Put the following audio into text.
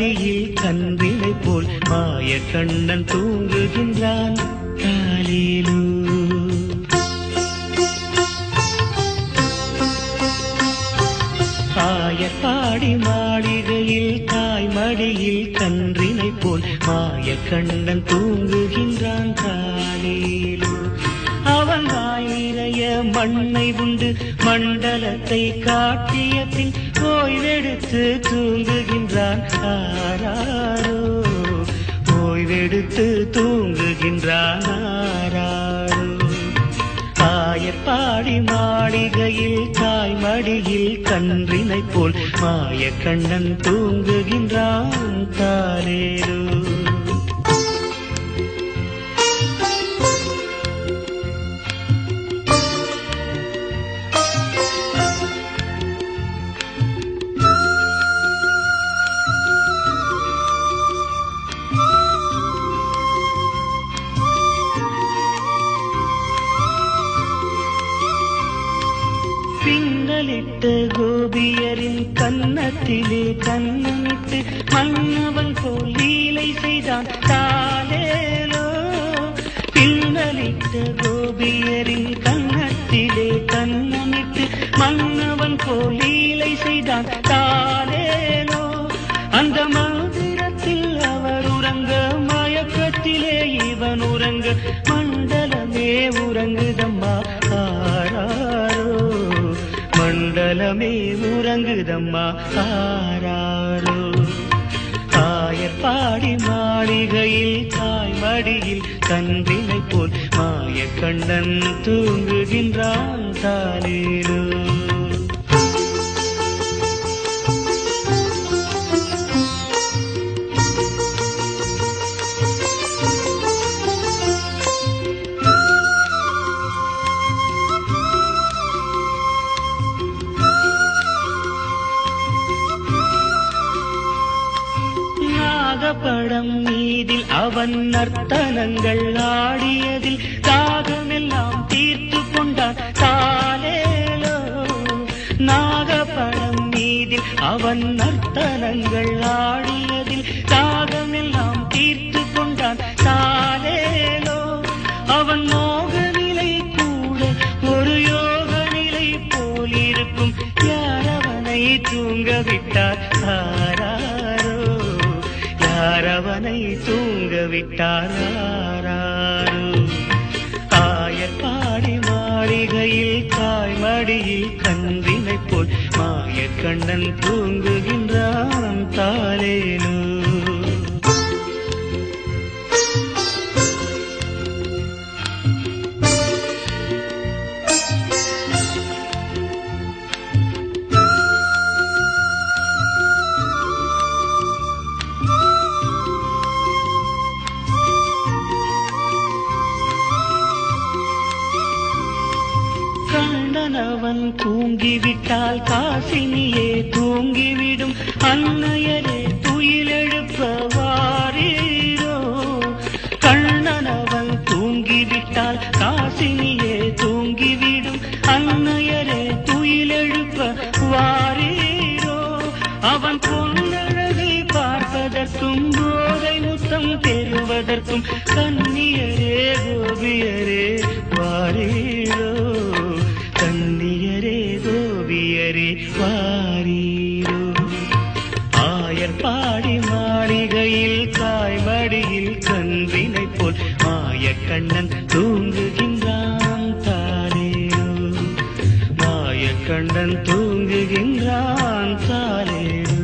மடியில் கன்றினை போல் மாய கண்ணன் தூங்குகின்றான் தாலேலோ. ஆயப்பாடி மாளிகையில் தாய் மடியில் கன்றினை போல் மாய கண்ணன் தூங்குகின்றான் தாலேலோ. அவன் வாய் நிறைய மண்ணை உண்டு மண்டலத்தை காட்டிய பின் ஓய்வெடுத்து தூங்குகின்றான் ஆராரோ. ஓய்வெடுத்து தூங்குகின்றான் ஆராரோ. ஆயப்பாடி மாளிகையில் தாய் மடியில் கன்றினை போல் மாய கண்ணன் தூங்குகின்றான் தாலேலோ. பின்னலிட்ட கோபியரின் கன்னத்திலே கண்ணமிட்டு மன்னவன் போல் லீலை செய்தான் தாலேலோ. பின்னலிட்ட கோபியரின் கன்னத்திலே கண்ணமிட்டு மன்னவன் போல் லீலை செய்தான் தாலேலோ. அந்த மந்திரத்தில் அவர் உறங்க மயக்கத்திலே இவன் உறங்க மண்டலமே உறங்குதம்மா ஆராரோ. மண்டலமே உறங்குதம்மா ஆராரோ. ஆயப்பாடி மாளிகையில் தாய் மடியில் கன்றினை போல் மாய கண்ணன் தூங்குகின்றான் தாலேலோ. படம் மீதில் அவன் நர்த்தனங்கள் ஆடியதில் தாகமெல்லாம் தீர்த்து கொண்டான் தாலேலோ. நாகப்படம் மீதில் அவன் நர்த்தனங்கள் ஆடியதில் தாகமெல்லாம் தீர்த்து கொண்டான் தாலேலோ. அவன் மோக நிலை கூட ஒரு யோக நிலை போலிருக்கும் யாரவனை தூங்க விட்டார் ஆராரோ. யாரவனை தூங்க விட்டார் ஆராரோ. ஆயப்பாடி மாளிகையில் தாய் மடியில் கன்றினை போல் மாய கண்ணன் தூங்குகின்றான் தாலேலோ. கண்ணனவன் தூங்கிவிட்டால் காசினியே தூங்கிவிடும் அன்னையரே துயிலெழுப்ப வாரீரோ. கண்ணனவன் தூங்கிவிட்டால் காசினியே தூங்கிவிடும் அன்னையரே துயிலெழுப்ப வாரீரோ. அவன் பொன்னழகை பார்ப்பதற்கும் போதை முத்தம் பெறுவதற்கும் கன்னியரே கோபியரே வாரீரோ. கன்னியரே கோபியரே வாரீரோ. ஆயர்பாடி மாளிகையில் தாய் மடியில் கன்றினை போல் மாய கண்ணன் தூங்குகின்றான் தாலேலோ. மாய கண்ணன் தூங்குகின்றான் தாலேலோ.